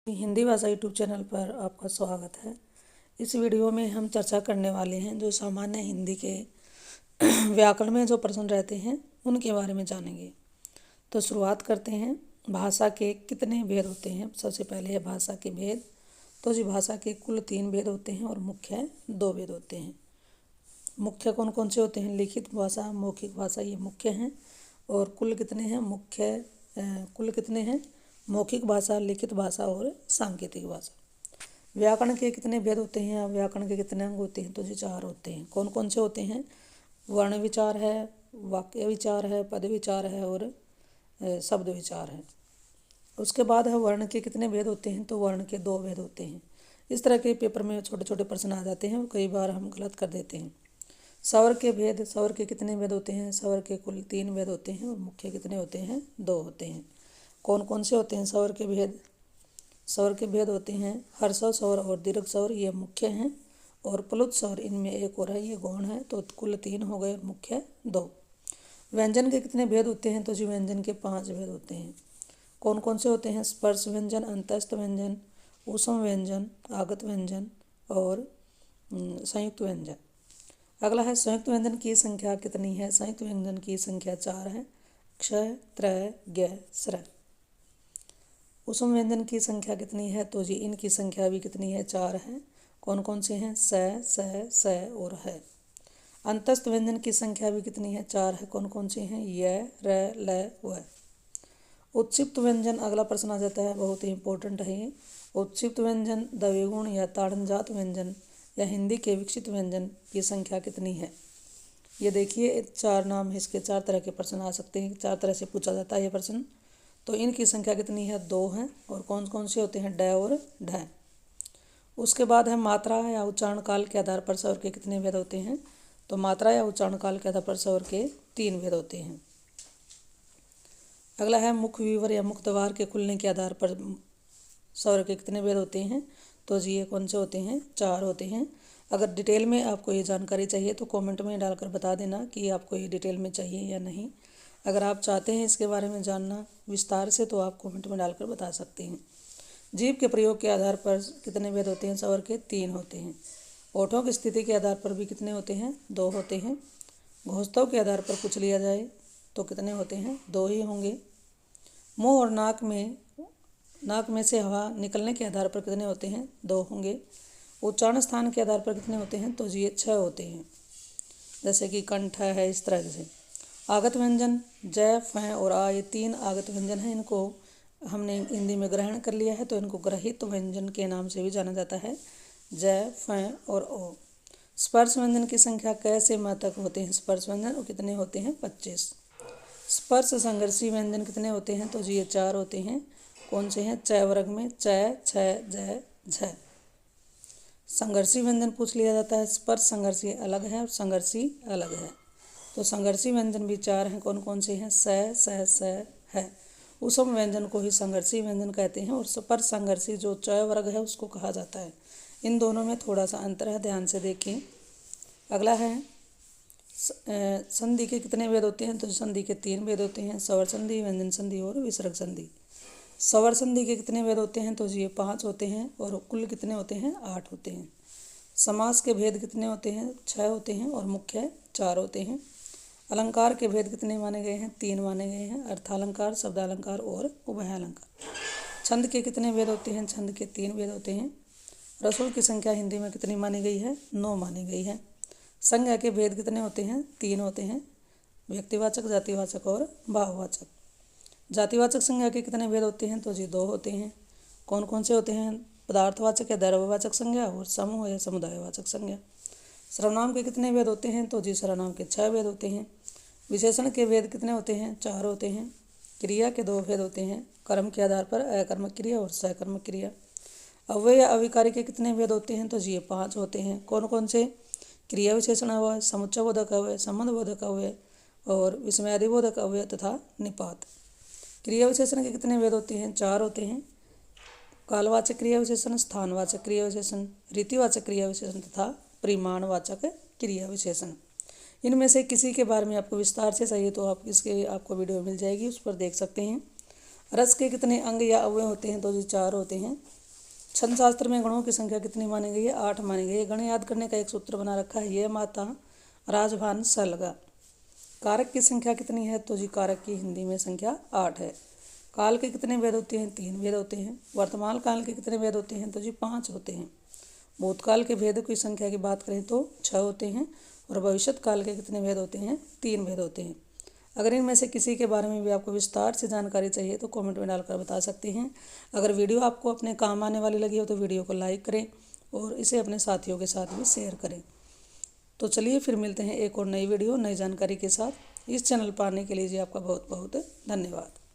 हिंदी भाषा YouTube channel पर आपका स्वागत है। इस वीडियो में हम चर्चा करने वाले हैं जो सामान्य हिंदी के व्याकरण में जो प्रश्न रहते हैं उनके बारे में जानेंगे। तो शुरुआत करते हैं। भाषा के कितने भेद होते हैं? सबसे पहले है भाषा के भेद। तो जी भाषा के कुल 3 भेद होते हैं और मुख्य 2 भेद होते हैं। मुख्य कौन कौन से होते हैं? लिखित भाषा, मौखिक भाषा, ये मुख्य हैं। और कुल कितने हैं? कुल कितने हैं? मौखिक भाषा, लिखित भाषा और सांकेतिक भाषा। व्याकरण के कितने भेद होते हैं? व्याकरण के कितने अंग होते हैं? तो जी 4 होते हैं। कौन कौन से होते हैं? वर्ण विचार है, वाक्य विचार है, पद विचार है और शब्द विचार है। उसके बाद है वर्ण के कितने भेद होते हैं? तो वर्ण के 2 भेद होते हैं। इस तरह के पेपर में छोटे छोटे प्रश्न आ जाते हैं और कई बार हम गलत कर देते हैं। स्वर के भेद, स्वर के कितने भेद होते हैं? स्वर के कुल 3 भेद होते हैं और मुख्य कितने होते हैं? 2 होते हैं। कौन कौन से होते हैं स्वर के भेद? स्वर के भेद होते हैं हर्षव स्वर और दीर्घ स्वर, ये मुख्य हैं। और प्लुत स्वर, इनमें एक और है, ये गौण है। तो कुल 3 हो गए, मुख्य 2। व्यंजन के कितने भेद होते हैं? तो जी व्यंजन के 5 भेद होते हैं। कौन कौन से होते हैं? स्पर्श व्यंजन, अंतस्थ व्यंजन, ऊष्म व्यंजन, आगत व्यंजन और संयुक्त व्यंजन। अगला है संयुक्त व्यंजन की संख्या कितनी है? संयुक्त व्यंजन की संख्या 4 है। क्ष, त्रय, ज्ञ, स्र। ऊष्म व्यंजन की संख्या कितनी है? तो जी इनकी संख्या भी कितनी है? 4 है। कौन कौन से हैं? स और है। अंतस्थ व्यंजन की संख्या भी कितनी है? 4 है। कौन कौन से हैं? य, र, ल, व। उत्क्षिप्त व्यंजन, अगला प्रश्न आ जाता है, बहुत ही इंपॉर्टेंट है ये। उत्क्षिप्त व्यंजन, द्विगुण या ताड़नजात व्यंजन या हिंदी के विकसित व्यंजन की संख्या कितनी है? ये देखिए 4 नाम है इसके, 4 तरह के प्रश्न आ सकते हैं, 4 तरह से पूछा जाता है ये प्रश्न। तो इनकी संख्या कितनी है? 2 है। और कौन कौन से होते हैं? ड और ढ। उसके बाद है मात्रा या उच्चारण काल के आधार पर स्वर के कितने भेद होते हैं? तो मात्रा या उच्चारण काल के आधार पर स्वर के 3 भेद होते हैं। अगला है मुख विवर या मुख द्वार के खुलने के आधार पर स्वर के कितने भेद होते हैं? तो जी ये कौन से होते हैं? 4 होते हैं। अगर डिटेल में आपको ये जानकारी चाहिए तो कमेंट में डालकर बता देना कि आपको ये डिटेल में चाहिए या नहीं। अगर आप चाहते हैं इसके बारे में जानना विस्तार से तो आप कमेंट में डालकर बता सकते हैं। जीभ के प्रयोग के आधार पर कितने भेद होते हैं? स्वर के 3 होते हैं। ओठों की स्थिति के आधार पर भी कितने होते हैं? 2 होते हैं। घोंसतों के आधार पर पूछ लिया जाए तो कितने होते हैं? 2 ही होंगे। मुंह और नाक में से हवा निकलने के आधार पर कितने होते हैं? 2 होंगे। उच्चारण स्थान के आधार पर कितने होते हैं? तो जी 6 होते हैं, जैसे कि कंठ है, इस तरह से। आगत व्यंजन, ज, फ और आ, ये 3 आगत व्यंजन हैं। इनको हमने हिंदी में ग्रहण कर लिया है तो इनको ग्रहित व्यंजन के नाम से भी जाना जाता है, ज, फ और ओ। स्पर्श व्यंजन की संख्या कैसे माह तक होते हैं? स्पर्श व्यंजन और कितने होते हैं? 25। स्पर्श संघर्षी व्यंजन कितने होते हैं? तो जी ये 4 होते हैं। कौन से हैं? च वर्ग में च, छ, ज, झ। संघर्षी व्यंजन पूछ लिया जाता है। स्पर्श संघर्षी अलग है और संघर्षी अलग है। तो संघर्षी व्यंजन भी 4 हैं। कौन कौन से हैं? स है। ऊष्म व्यंजन को ही संघर्षी व्यंजन कहते हैं और स्पर्श संघर्षी जो च वर्ग है उसको कहा जाता है। इन दोनों में थोड़ा सा अंतर है, ध्यान से देखें। अगला है संधि के कितने भेद होते हैं? तो संधि के 3 भेद होते हैं, स्वर संधि, व्यंजन संधि और विसर्ग संधि। स्वर संधि के कितने भेद होते हैं? तो ये 5 होते हैं और कुल कितने होते हैं? 8 होते हैं। समास के भेद कितने होते हैं? 6 होते हैं और मुख्य 4 होते हैं। अलंकार के भेद कितने माने गए हैं? 3 माने गए हैं, अर्थालंकार, शब्दालंकार और उभयालंकार। छंद के कितने भेद होते हैं? छंद के 3 भेद होते हैं। रसों की संख्या हिंदी में कितनी मानी गई है? 9 मानी गई है। संज्ञा के भेद कितने होते हैं? 3 होते हैं, व्यक्तिवाचक, जातिवाचक और भाववाचक। जातिवाचक संज्ञा के कितने भेद होते हैं? तो जी 2 होते हैं। कौन कौन से होते हैं? पदार्थवाचक या द्रव्यवाचक संज्ञा और समूह या समुदायवाचक संज्ञा। सर्वनाम के कितने भेद होते हैं? तो जी सर्वनाम के 6 भेद होते हैं। विशेषण के भेद कितने होते हैं? 4 होते हैं। क्रिया के 2 भेद होते हैं, कर्म के आधार पर अकर्मक क्रिया और सकर्मक क्रिया। अव्यय या अविकारी के कितने भेद होते हैं? तो जी ये 5 होते हैं। कौन कौन से? क्रिया विशेषण अव्यय, समुच्चय बोधक अव्यय, संबंध बोधक अव्यय और विस्मयादि बोधक अव्यय तथा निपात। क्रिया विशेषण के कितने भेद होते हैं? 4 होते हैं। कालवाचक क्रिया विशेषण, स्थानवाचक क्रिया विशेषण, रीतिवाचक क्रिया विशेषण तथा परिमाणवाचक क्रिया विशेषण। इनमें से किसी के बारे में आपको विस्तार से चाहिए तो आपको वीडियो मिल जाएगी, उस पर देख सकते हैं। रस के कितने अंग या अवयव होते हैं? तो जी 4 होते हैं। छंद शास्त्र में गणों की संख्या कितनी मानी गई है? 8 मानी गई है। गण याद करने का एक सूत्र बना रखा है, ये माता राजभान सलगा। कारक की संख्या कितनी है? तो जी कारक की हिंदी में संख्या 8 है। काल के कितने वेद होते हैं? 3 वेद होते हैं। वर्तमान काल के कितने वेद होते हैं? तो जी 5 होते हैं। भूतकाल के भेद की संख्या की बात करें तो 6 होते हैं। और भविष्यत काल के कितने भेद होते हैं? 3 भेद होते हैं। अगर इनमें से किसी के बारे में भी आपको विस्तार से जानकारी चाहिए तो कमेंट में डालकर बता सकते हैं। अगर वीडियो आपको अपने काम आने वाली लगी हो तो वीडियो को लाइक करें और इसे अपने साथियों के साथ भी शेयर करें। तो चलिए फिर मिलते हैं एक और नई वीडियो नई जानकारी के साथ। इस चैनल पर आने के लिए जी आपका बहुत बहुत धन्यवाद।